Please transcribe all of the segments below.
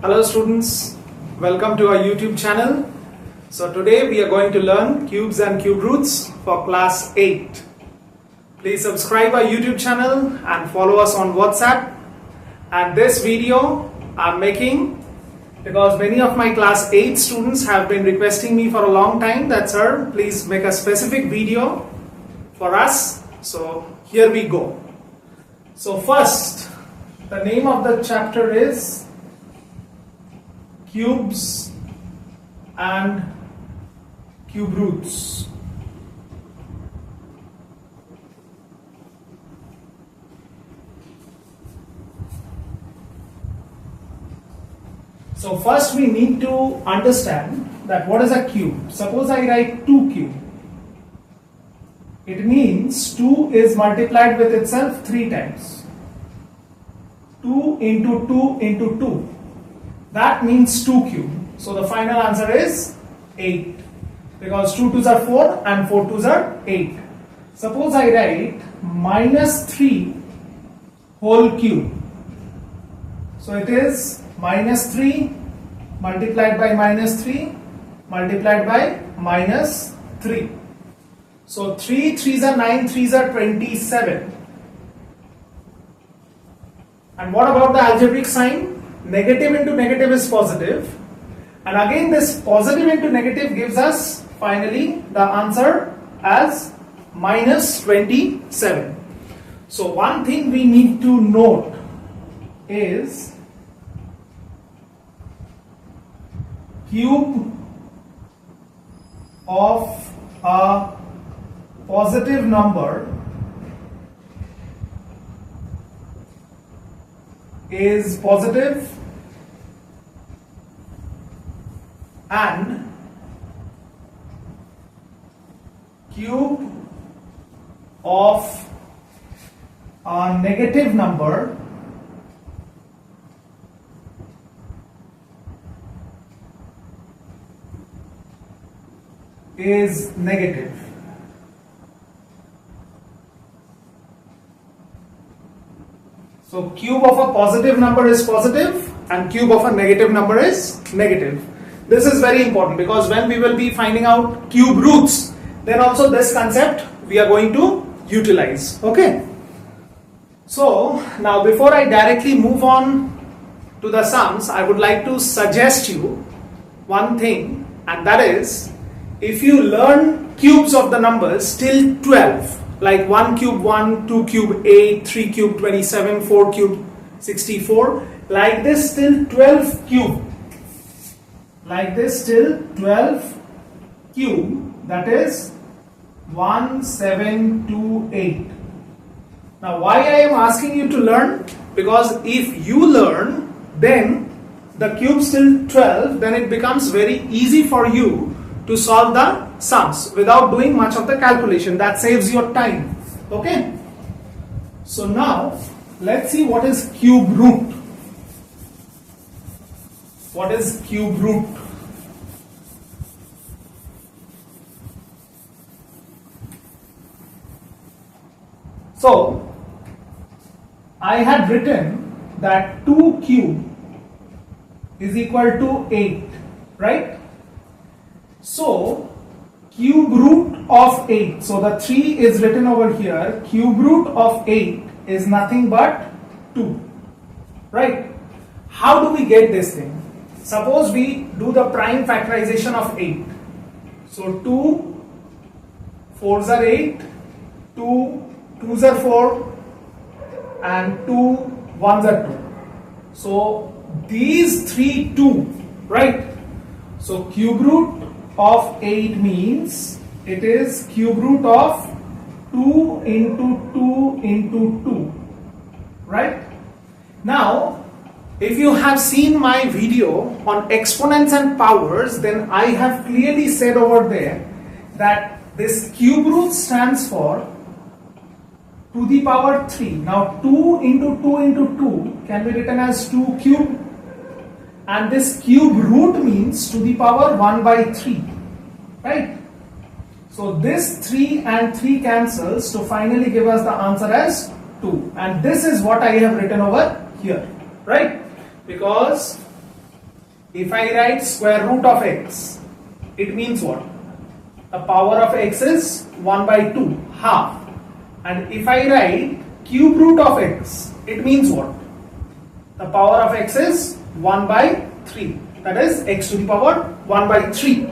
Hello students, welcome to our YouTube channel. So today we are going to learn cubes and cube roots for class 8. Please subscribe our YouTube channel and follow us on WhatsApp. And this video I'm making because many of my class 8 students have been requesting me for a long time that sir, please make a specific video for us. So here we go. So first, the name of the chapter is Cubes and Cube Roots. So first we need to understand that what is a cube. Suppose I write 2 cube. It means 2 is multiplied with itself 3 times. 2 into 2 into 2. That means 2 cube. So the final answer is 8. Because 2 2s are 4 and 4 2s are 8. Suppose I write minus 3 whole cube. So it is minus 3 multiplied by minus 3 multiplied by minus 3. So 3 3s are 9, 3s are 27. And what about the algebraic sign? Negative into negative is positive, and again this positive into negative gives us finally the answer as minus 27. So one thing we need to note is cube of a positive number is positive and cube of a negative number is negative. So cube of a positive number is positive and cube of a negative number is negative. This is very important because when we will be finding out cube roots, then also this concept we are going to utilize. Okay. So now before I directly move on to the sums, I would like to suggest you one thing, and that is if you learn cubes of the numbers till 12, like 1 cube 1, 2 cube 8, 3 cube 27, 4 cube 64, like this till 12 cube. Like this till 12 cube, that is 1728. Now why I am asking you to learn? Because if you learn then the cubes till 12, then it becomes very easy for you to solve the sums without doing much of the calculation. That saves your time. Okay. So now let's see what is cube root. What is cube root? So I had written that 2 cube is equal to 8, right? So cube root of 8, so the 3 is written over here, cube root of 8 is nothing but 2, right? How do we get this thing? Suppose we do the prime factorization of 8. So 2 4s are 8, 2 2s are 4 and 2 1s are 2. So these 3 2, right? So cube root of 8 means it is cube root of 2 into 2 into 2, right? Now if you have seen my video on exponents and powers, then I have clearly said over there that this cube root stands for to the power 3. Now 2 into 2 into 2 can be written as 2 cube, and this cube root means to the power 1 by 3, right? So this 3 and 3 cancels to finally give us the answer as 2, and this is what I have written over here, right? Because If I write square root of x, it means what? The power of x is 1 by 2, half. And if I write cube root of x, it means what? The power of x is 1 by 3. That is x to the power 1 by 3.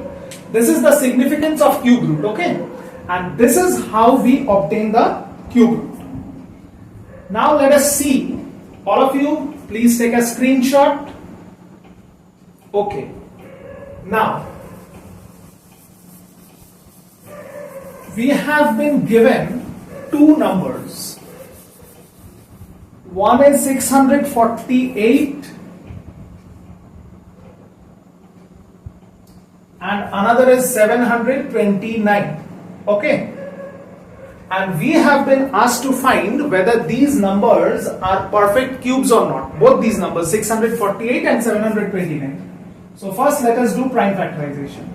This is the significance of cube root, okay? And this is how we obtain the cube root. Now let us see. All of you, please take a screenshot. Okay. Now, we have been given two numbers. One is 648 and another is 729. Okay. And we have been asked to find whether these numbers are perfect cubes or not. Both these numbers, 648 and 729. So first let us do prime factorization.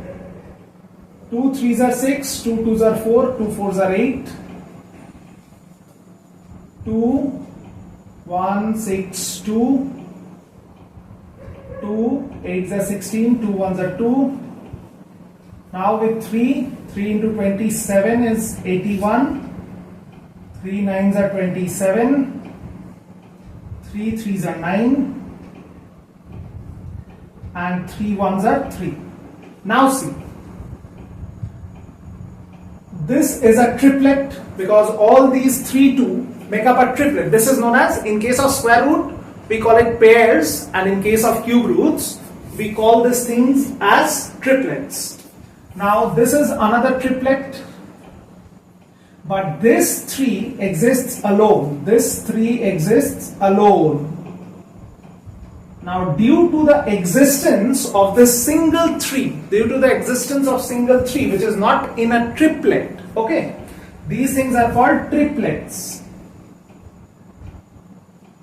2 3s are 6, 2 2s are 4, 2 4s are 8, 2 1 6 2, 2 8s are 16, 2 1s are 2. Now with 3 into 27 is 81, 3 9s are 27, 3 3s are 9, and 3 1s are 3. Now see, this is a triplet because all these 3 2 make up a triplet. This is known as, in case of square root, we call it pairs, and in case of cube roots, we call these things as triplets. Now this is another triplet, but this 3 exists alone. This 3 exists alone. Now due to the existence of this single 3, due to the existence of single 3 which is not in a triplet, okay, these things are called triplets.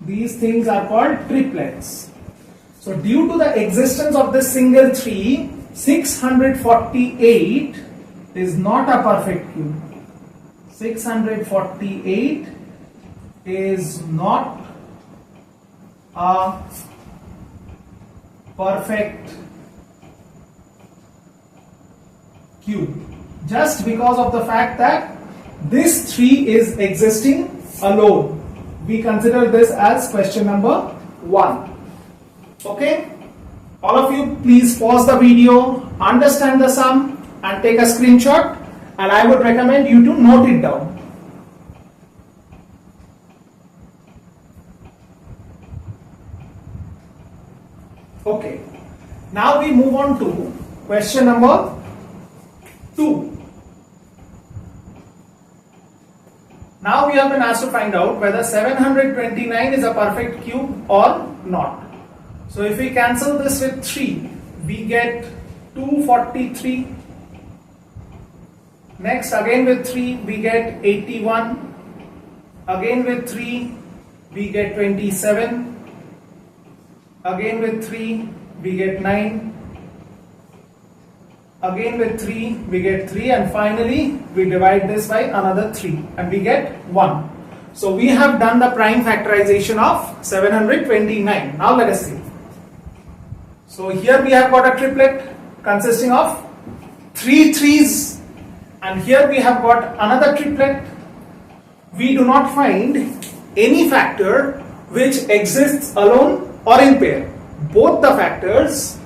These things are called triplets. So due to the existence of this single 3, 648 is not a perfect cube. 648 is not a perfect cube, just because of the fact that this 3 is existing alone. We consider this as question number 1. Okay? All of you, please pause the video, understand the sum and take a screenshot, and I would recommend you to note it down. Okay, now we move on to question number 2. Now we have been asked to find out whether 729 is a perfect cube or not. So if we cancel this with 3, we get 243. Next, again with 3, we get 81. Again with 3, we get 27. Again with 3, we get 9. Again with 3, we get 3, and finally we divide this by another 3 and we get 1. So we have done the prime factorization of 729. Now let us see. So here we have got a triplet consisting of 3 3s, and here we have got another triplet. We do not find any factor which exists alone or in pair. Both the factors,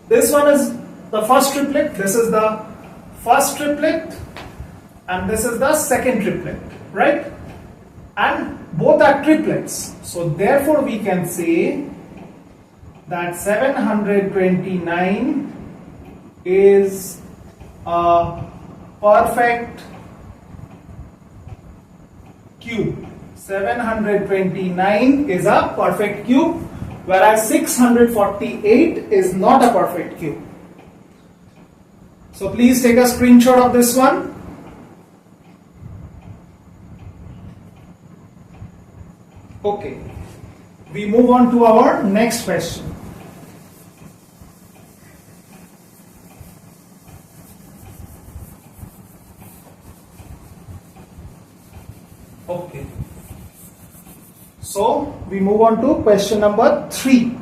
this one is the first triplet, this is the first triplet, and this is the second triplet, right? And both are triplets. So therefore we can say that 729 is a perfect cube. 729 is a perfect cube, whereas 648 is not a perfect cube. So please take a screenshot of this one. Okay, we move on to our next question. Okay, so we move on to question number 3.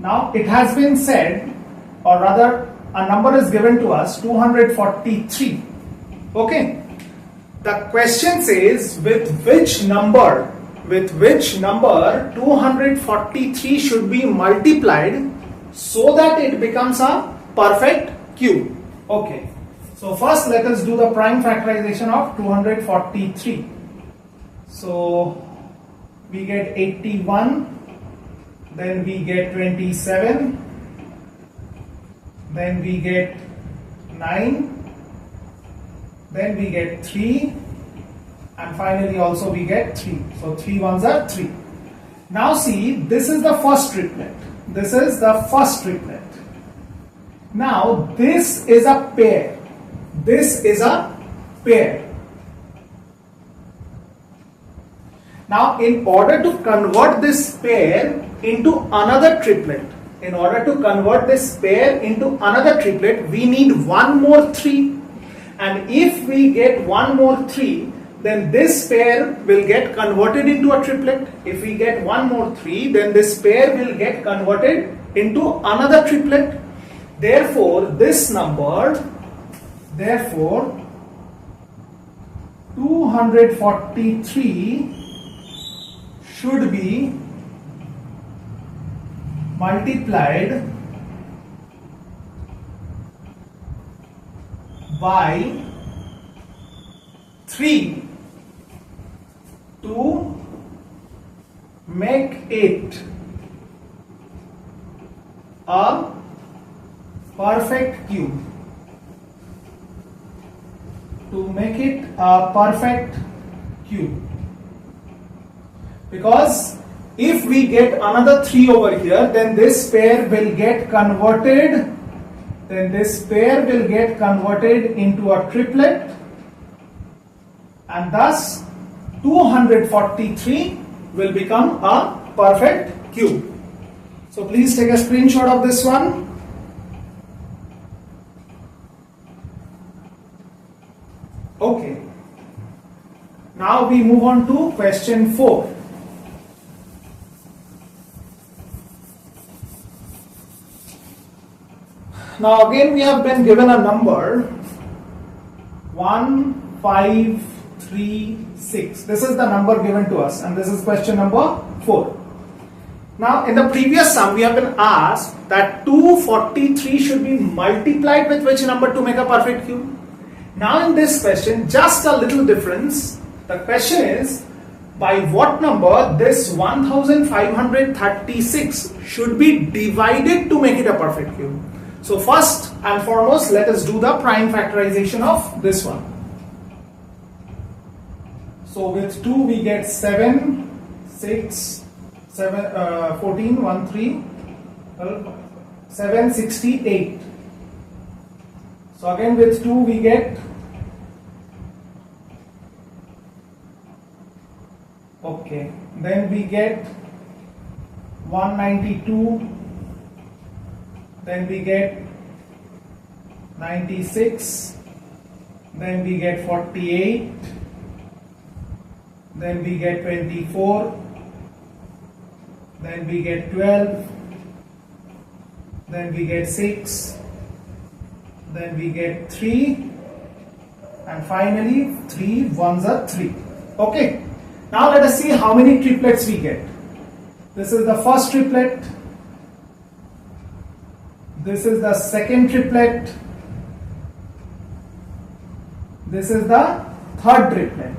Now it has been said, or rather a number is given to us, 243. Okay. The question says with which number 243 should be multiplied so that it becomes a perfect cube. Okay. So first let us do the prime factorization of 243. So we get 81, then we get 27, then we get 9, then we get 3, and finally also we get 3. So 3 ones are 3. Now see, this is the first triplet. This is the first triplet. Now this is a pair. This is a pair. Now in order to convert this pair into another triplet, we need one more 3. And if we get one more 3, then this pair will get converted into a triplet. If we get one more 3, then this pair will get converted into another triplet. Therefore, this number, 243 should be multiplied by 3 to make it a perfect cube. Because if we get another 3 over here, then this pair will get converted into a triplet, and thus 243 will become a perfect cube. So please take a screenshot of this one. Okay. Now we move on to question 4. Now again we have been given a number 1536. This is the number given to us, and this is question number 4. Now in the previous sum we have been asked that 243 should be multiplied with which number to make a perfect cube. Now in this question, just a little difference. The question is, by what number this 1536 should be divided to make it a perfect cube. So first and foremost, let us do the prime factorization of this one. So with 2 we get 7, 6, 14, 1, 3, 768. So again with 2 we get, okay, then we get 192, then we get 96, then we get 48, then we get 24, then we get 12, then we get 6, then we get 3, and finally 3 ones are 3. Okay. Now let us see how many triplets we get. This is the first triplet. This is the second triplet. This is the third triplet.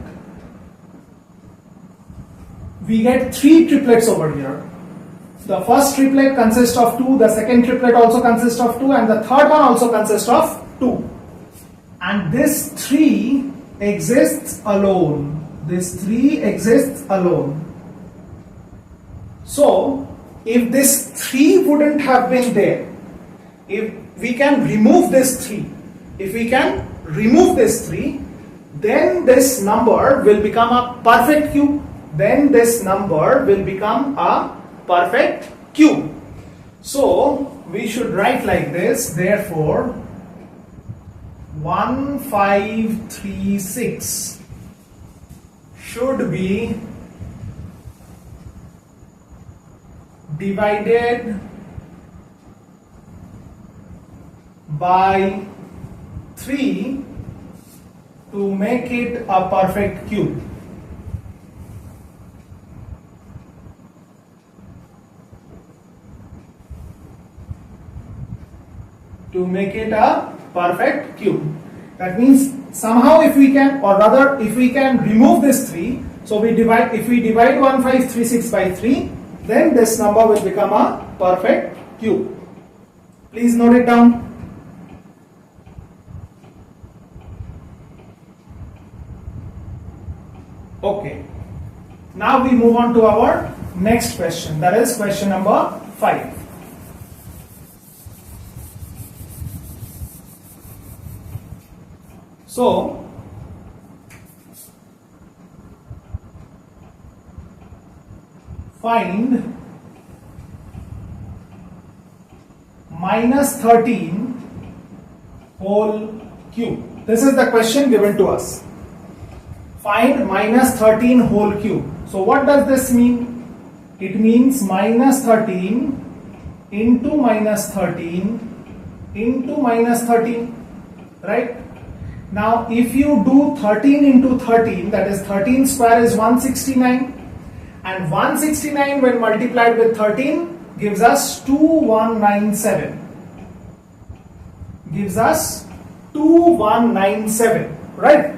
We get 3 triplets over here. The first triplet consists of 2, the second triplet also consists of 2, and the third one also consists of 2. And this 3 exists alone. This 3 exists alone. So, if this 3 wouldn't have been there, if we can remove this 3, then this number will become a perfect cube. So, we should write like this. Therefore, 1536 should be divided by 3 to make it a perfect cube. To make it a perfect cube. That means somehow if we can, or rather if we can remove this 3, so if we divide 1536 by 3, then this number will become a perfect cube. Please note it down. Okay. Now we move on to our next question, that is question number 5. So, find minus 13 whole cube. This is the question given to us. Find minus 13 whole cube. So what does this mean? It means minus 13 into minus 13 into minus 13, right? Now if you do 13 into 13, that is 13 square is 169, and 169 when multiplied with 13 gives us 2197. Gives us 2197, right?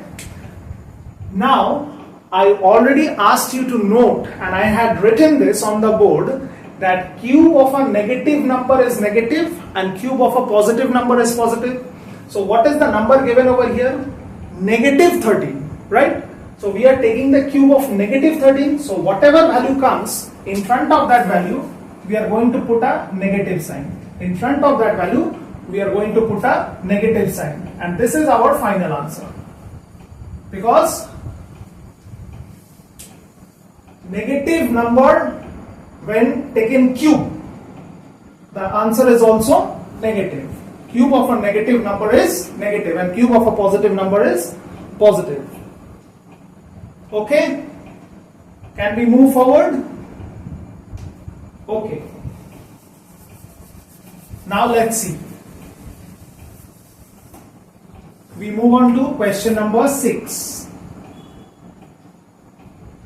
Now I already asked you to note, and I had written this on the board, that cube of a negative number is negative and cube of a positive number is positive. So what is the number given over here? Negative 13, right? So we are taking the cube of negative 13. So whatever value comes in front of that value, we are going to put a negative sign. In front of that value, we are going to put a negative sign. And this is our final answer. Because negative number when taken cube, the answer is also negative. Cube of a negative number is negative and cube of a positive number is positive. Okay? Can we move forward? Okay. Now let's see. We move on to question number 6.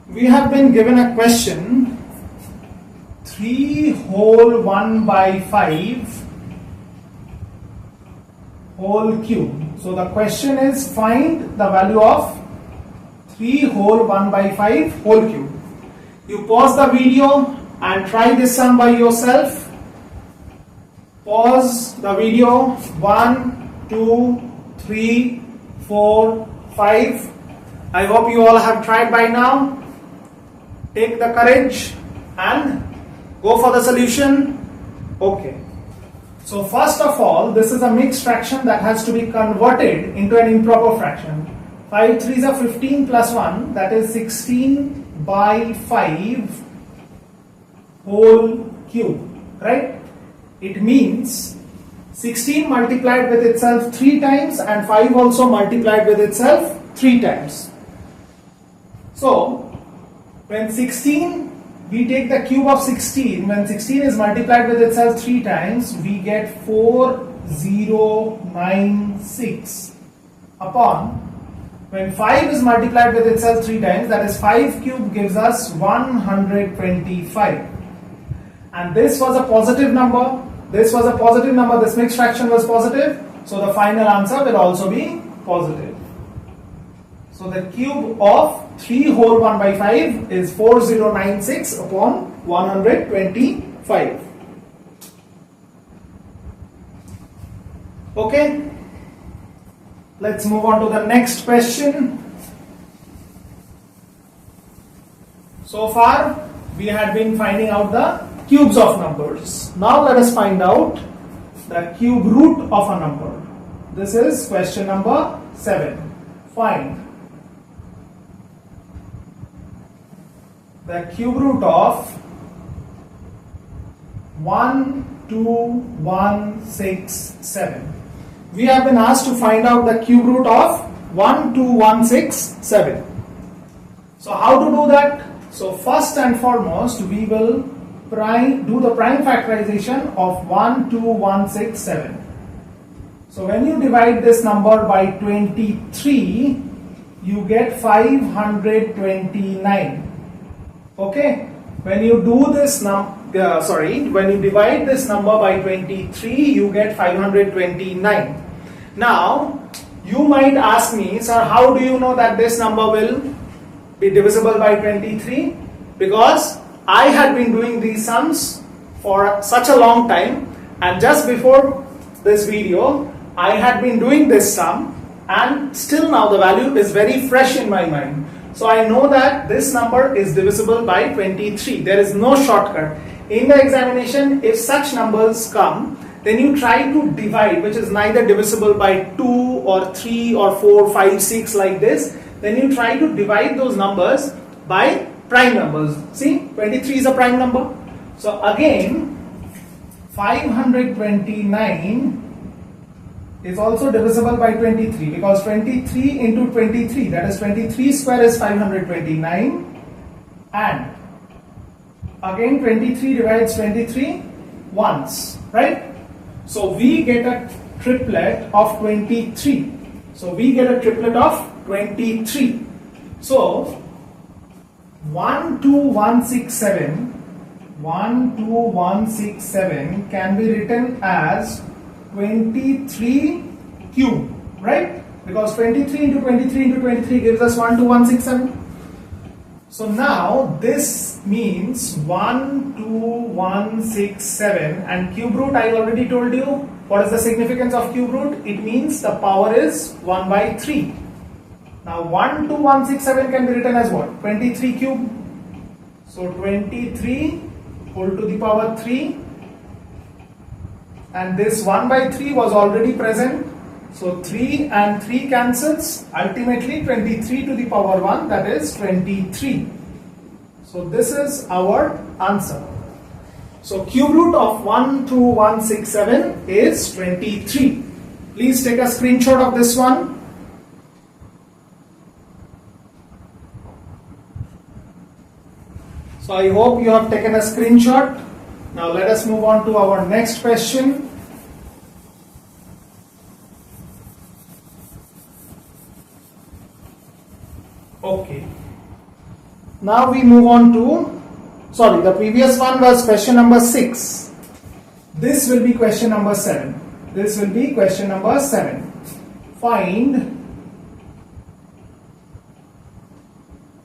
We have been given a question 3 whole 1 by 5 whole cube. So the question is find the value of 3 whole 1 by 5 whole cube. You pause the video and try this sum by yourself. Pause the video. 1, 2, 3, 4, 5. I hope you all have tried by now. Take the courage and go for the solution. Okay. So first of all, this is a mixed fraction that has to be converted into an improper fraction. 5 3s are 15 plus 1, that is 16 by 5 whole cube, right? It means 16 multiplied with itself 3 times and 5 also multiplied with itself 3 times. So when 16, we take the cube of 16, when 16 is multiplied with itself 3 times, we get 4096 upon, when 5 is multiplied with itself 3 times, that is 5 cube gives us 125. And this was a positive number, this was a positive number, this mixed fraction was positive, so the final answer will also be positive. So the cube of 3 whole 1 by 5 is 4096 upon 125. Okay, let's move on to the next question. So far we had been finding out the cubes of numbers. Now let us find out the cube root of a number. This is question number 7. Find the cube root of 12167. We have been asked to find out the cube root of 12167. So how to do that? So first and foremost, we will do the prime factorization of 12167. So when you divide this number by 23, you get 529. Okay, when you do this when you divide this number by 23, you get 529. Now you might ask me, sir, how do you know that this number will be divisible by 23? Because I had been doing these sums for such a long time, and just before this video I had been doing this sum, and still now the value is very fresh in my mind. So I know that this number is divisible by 23. There is no shortcut. In the examination, if such numbers come, then you try to divide, which is neither divisible by 2 or 3 or 4, 5, 6 like this. Then you try to divide those numbers by prime numbers. See, 23 is a prime number. So again, 529 is also divisible by 23, because 23 into 23, that is 23 square is 529, and again 23 divides 23 once, right? So we get a triplet of 23. So we get a triplet of 23. So 12167 can be written as 23 cube, right? Because 23 into 23 into 23 gives us 12167. So now this means 12167, and cube root, I already told you what is the significance of cube root. It means the power is 1 by 3. Now 12167 can be written as what? 23 cube. So 23 whole to the power 3, and this 1 by 3 was already present. So 3 and 3 cancels, ultimately 23 to the power 1, that is 23. So this is our answer. So cube root of 12167 is 23. Please take a screenshot of this one. So I hope you have taken a screenshot. Now let us move on to our next question. Okay. Now we move on to, the previous one was question number 6. This will be question number 7. This will be question number 7. Find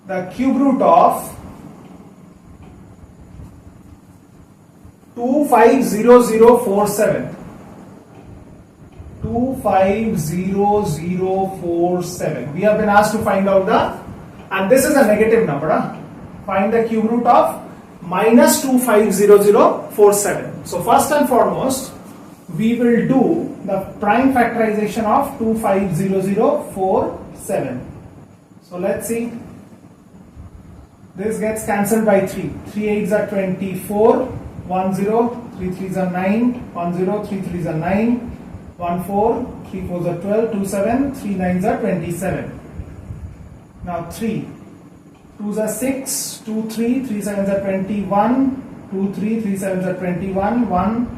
the cube root of 250047. 250047. We have been asked to find out and this is a negative number. Find the cube root of minus 250047. So first and foremost, we will do the prime factorization of 250047. So let's see. This gets cancelled by 3. 3 8s are 24. 1 0, 3 3s are 9. 1 0, 3 3s are 9. 1 4, 3 4s are 12. 2 7, 3 9s are 27. Now 3. 2s are 6. 2 3, 3 7s are 21. 2 3, 3 7s are 21. 1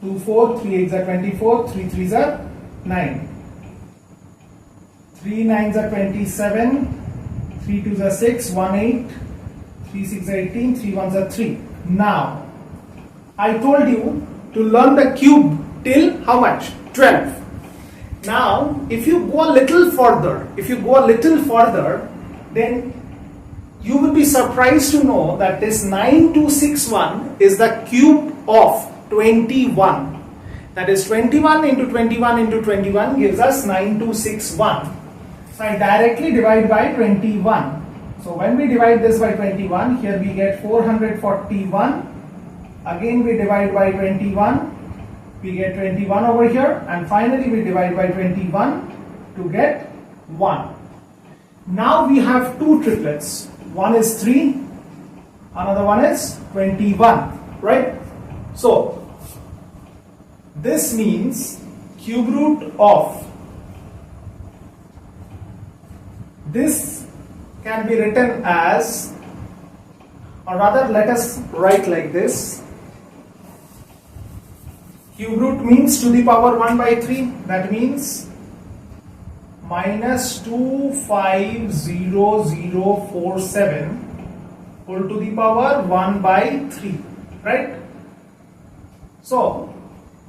2 4, 3 8s are 24. 3 3s are 9. 3 9s are 27. 3 2s are 6. 1 8. 3 6 are 18. 3 1s are 3. Now, I told you to learn the cube till how much? 12. Now, if you go a little further, then you will be surprised to know that this 9261 is the cube of 21. That is 21 into 21 into 21 gives us 9261. So I directly divide by 21. So when we divide this by 21, here we get 441. Again we divide by 21, we get 21 over here, and finally we divide by 21 to get 1. Now we have two triplets. One is 3, another one is 21, right? So this means cube root of this can be written as, or rather let us write like this. Cube root means to the power 1 by 3. That means minus 250047 whole to the power 1 by 3. Right? So,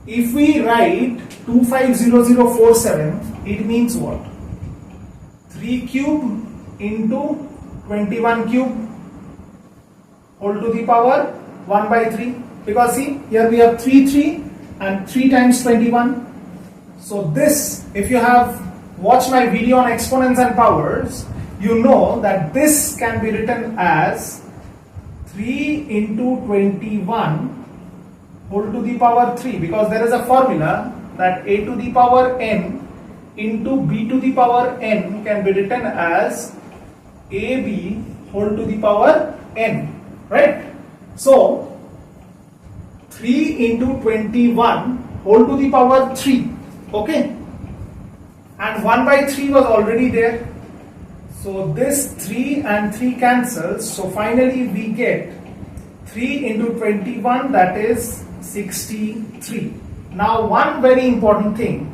if we write 250047, it means what? 3 cube into 21 cube whole to the power 1 by 3. Because see, here we have 3 and 3 times 21. So this, if you have watched my video on exponents and powers, you know that this can be written as 3 into 21 whole to the power 3, because there is a formula that a to the power n into b to the power n can be written as ab whole to the power n, right? So 3 into 21 whole to the power 3, okay, and 1 by 3 was already there, so this 3 and 3 cancels, so finally we get 3 into 21, that is 63. Now one very important thing,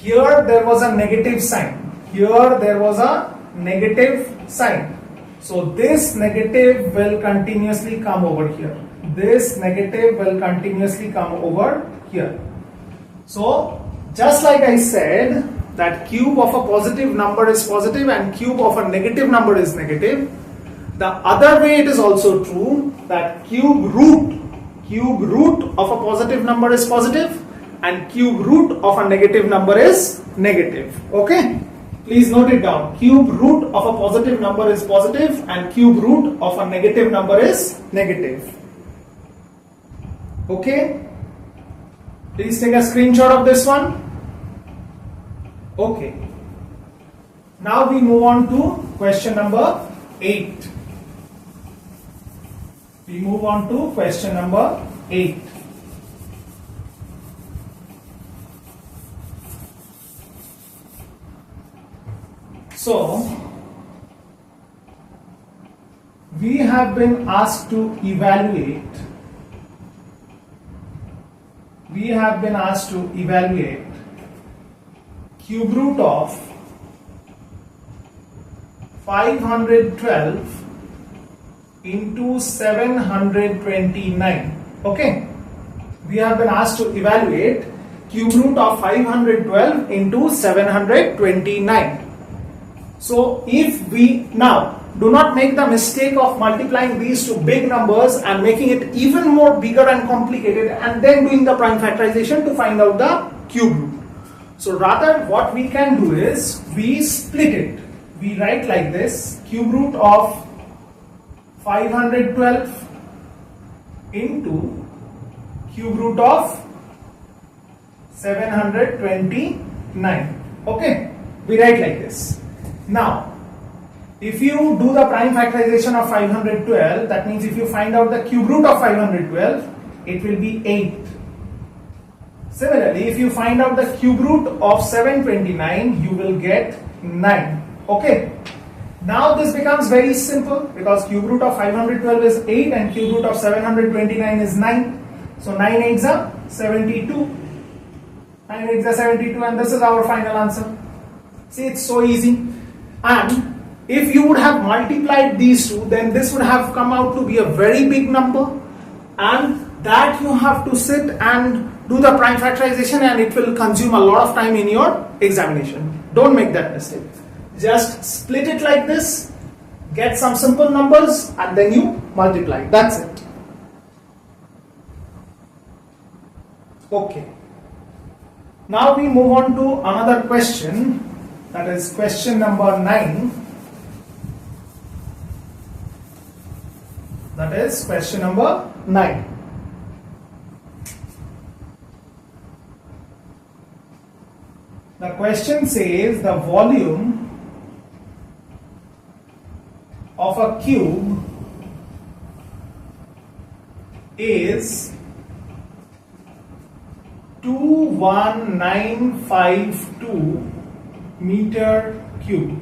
here there was a negative sign, here there was a negative sign, so this negative will continuously come over here, this negative will continuously come over here. So just like I said that cube of a positive number is positive and cube of a negative number is negative, the other way it is also true that cube root of a positive number is positive and cube root of a negative number is negative. Okay, please note it down. Cube root of a positive number is positive and cube root of a negative number is negative. Okay, please take a screenshot of this one. Okay, now we move on to question number 8. We move on to question number 8. So, we have been asked to evaluate cube root of 512 into 729. Okay, we have been asked to evaluate cube root of 512 into 729. So if we now do not make the mistake of multiplying these two big numbers and making it even more bigger and complicated and then doing the prime factorization to find out the cube root. So rather what we can do is we split it. We write like this: cube root of 512 into cube root of 729. Okay, we write like this. Now, if you do the prime factorization of 512, that means if you find out the cube root of 512, it will be 8. Similarly, if you find out the cube root of 729, you will get 9. Okay. Now this becomes very simple because cube root of 512 is 8 and cube root of 729 is 9. So 9 8s are 72. 9 8s are 72 and this is our final answer. See, it's so easy. And if you would have multiplied these two, then this would have come out to be a very big number, and that you have to sit and do the prime factorization and it will consume a lot of time in your examination. Don't make that mistake. Just split it like this, get some simple numbers and then you multiply. That's it. Okay. Now we move on to another question, that is question number 9. That is question number 9. The question says the volume of a cube is 21952 meter cube.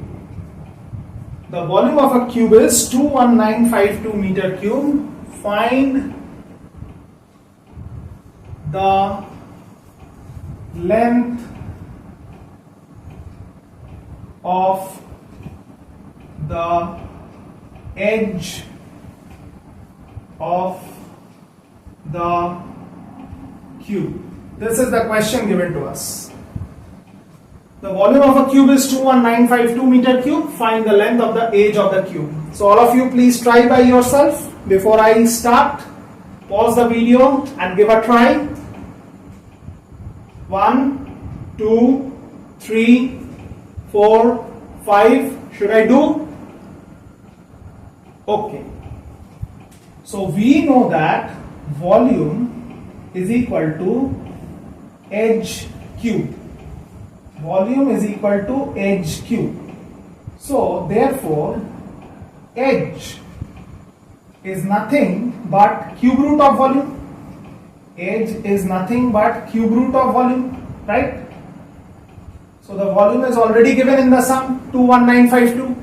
The volume of a cube is 21952 meter cube. Find the length of the edge of the cube. This is the question given to us. The volume of a cube is 21952 meter cube. Find the length of the edge of the cube. So all of you please try by yourself. Before I start, pause the video and give a try. 1, 2, 3, 4, 5. Should I do? Okay. So we know that volume is equal to edge cube. Volume is equal to edge cube. So therefore edge is nothing but cube root of volume. Edge is nothing but cube root of volume, right? So the volume is already given in the sum 21952.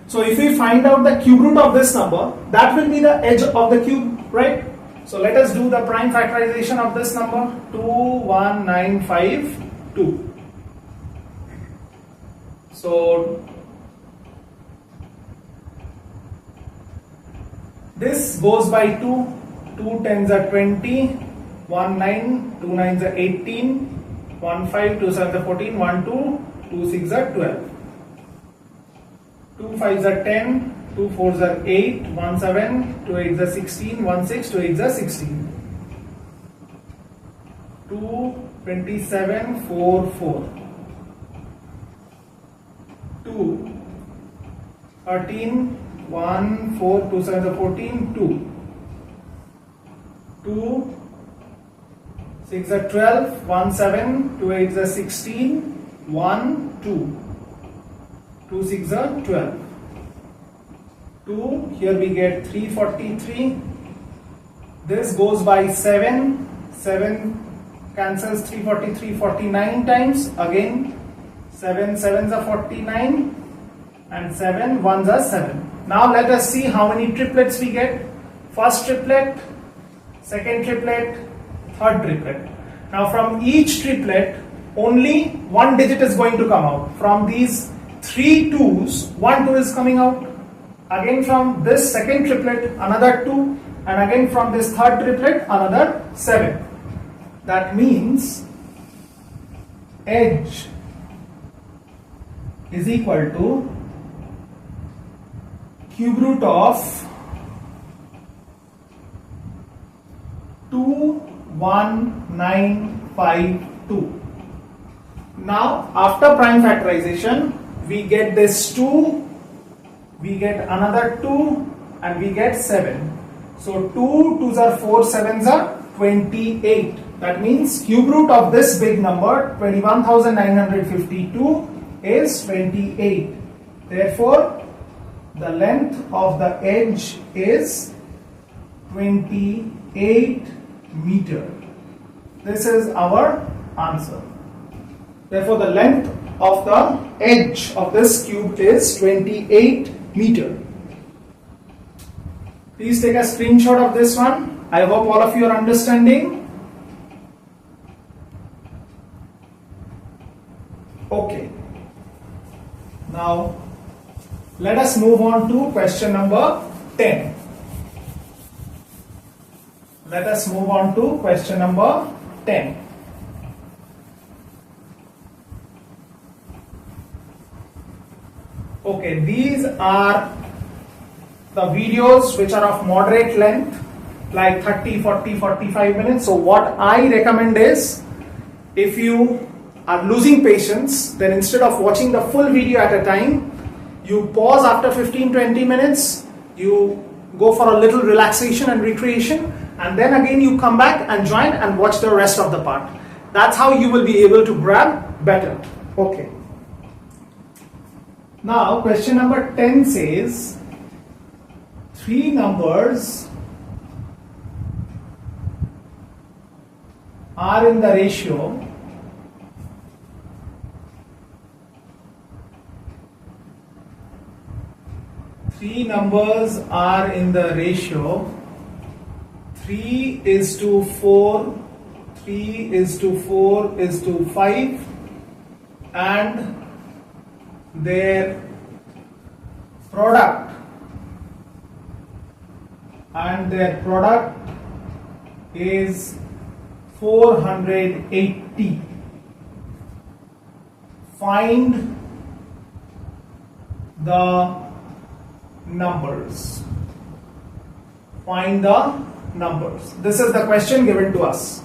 So if we find out the cube root of this number, that will be the edge of the cube, right? So let us do the prime factorization of this number 21952. So this goes by 2, 2 tens are 20, 1 9, 2 nines are 18, 1 5, 2 sevens are 14, 1 2, 2 6 are 12, 2 fives are 10, 2 fours are 8, 1 7, 2 eights are 16, 1 6, 2 eights are 16, 2 27, 4 4. 2 13, 1 4, 2 7 are 14, 2 2 6 are 12, 1 7, 2 8 are 16, 1 2 2 6 are 12, 2, here we get 343. This goes by 7, 7 cancels 343 49 times, again 7 sevens are 49 and 7 ones are 7. Now let us see how many triplets we get. First triplet, second triplet, third triplet. Now from each triplet only one digit is going to come out. From these 3 2's, 1 2 is coming out. Again from this second triplet another 2, and again from this third triplet another 7. That means edge is equal to cube root of 21952. Now after prime factorization we get this 2, we get another 2, and we get 7. So 2 2's are 4, 7's are 28. That means cube root of this big number 21,952 is 28. Therefore the length of the edge is 28 meter. This is our answer. Therefore the length of the edge of this cube is 28 meter. Please take a screenshot of this one. I hope all of you are understanding. Okay. Now let us move on to question number 10. Let us move on to question number 10. Okay, these are the videos which are of moderate length, like 30, 40, 45 minutes. So what I recommend is, if you are losing patience, then instead of watching the full video at a time, you pause after 15-20 minutes, you go for a little relaxation and recreation, and then again you come back and join and watch the rest of the part. That's how you will be able to grab better. Okay. Now question number 10 says, 3 numbers are in the ratio 3 numbers are in the ratio 3:4, 3:4:5, and their product is 480. Find the numbers. Find the numbers. This is the question given to us.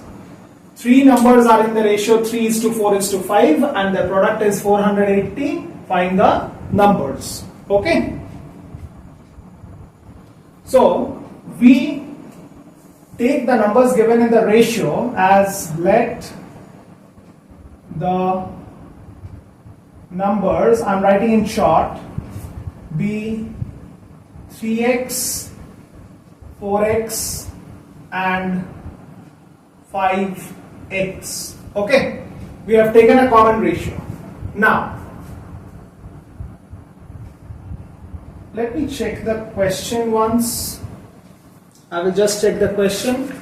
Three numbers are in the ratio 3:4:5 and the product is 480. Find the numbers. Okay. So we take the numbers given in the ratio as let the numbers, I'm writing in short, be 3x, 4x and 5x. Okay, we have taken a common ratio. Now let me check the question once. I will just check the question.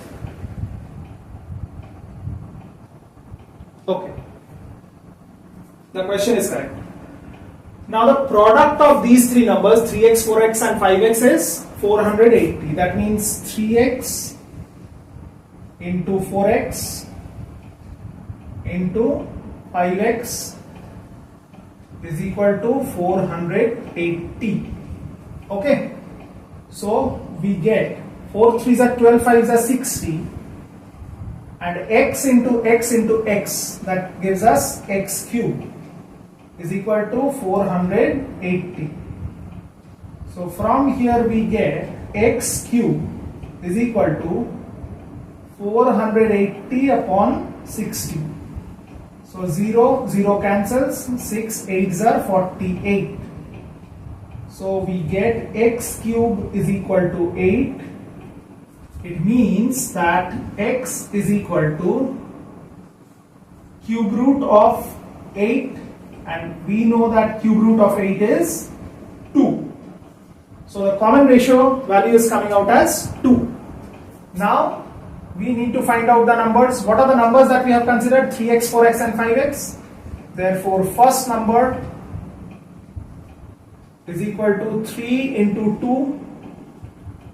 Okay, the question is correct. Now the product of these three numbers 3x, 4x and 5x is 480. That means 3x into 4x into 5x is equal to 480. Okay, so we get 4 3s are 12, 5s are 60, and x into x into x, that gives us x cube is equal to 480. So from here we get x cube is equal to 480 upon 60. So 0 cancels, 6 8s are 48. So we get x cube is equal to 8. It means that x is equal to cube root of 8, and we know that cube root of 8 is 2. So the common ratio value is coming out as 2. Now we need to find out the numbers. What are the numbers that we have considered? 3x, 4x and 5x. Therefore first number is equal to 3 into 2,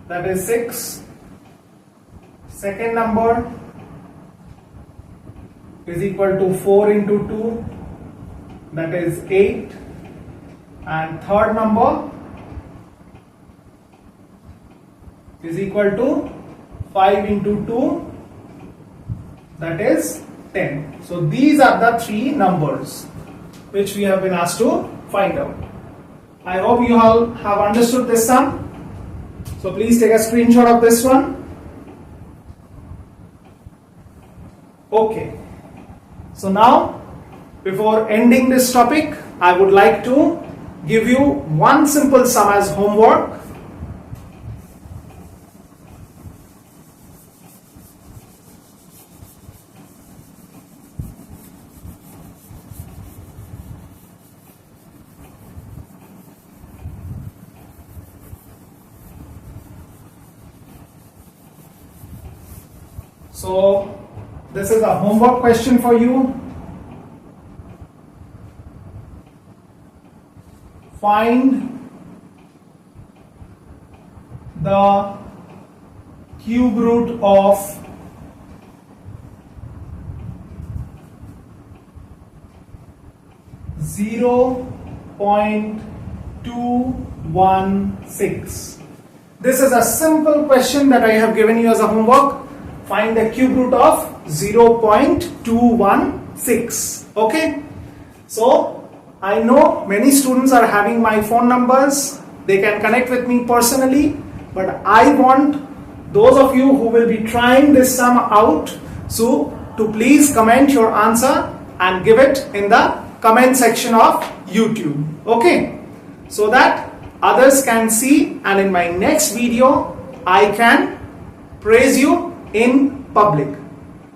that is 6. Second number is equal to 4 into 2, that is 8. And third number is equal to 5 into 2, that is 10. So these are the three numbers which we have been asked to find out. I hope you all have understood this sum. So please take a screenshot of this one. Okay. So now, before ending this topic, I would like to give you one simple sum as homework. So this is a homework question for you. Find the cube root of 0.216. This is a simple question that I have given you as a homework. Find the cube root of 0.216. Okay, so I know many students are having my phone numbers. They can connect with me personally, but I want those of you who will be trying this sum out, so to please comment your answer and give it in the comment section of YouTube. Okay, so that others can see, and in my next video I can praise you in public.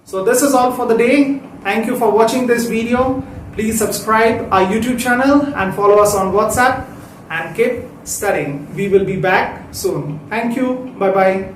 So this is all for the day. Thank you for watching this video. Please subscribe our YouTube channel and follow us on WhatsApp, and keep studying. We will be back soon. Thank you. Bye bye.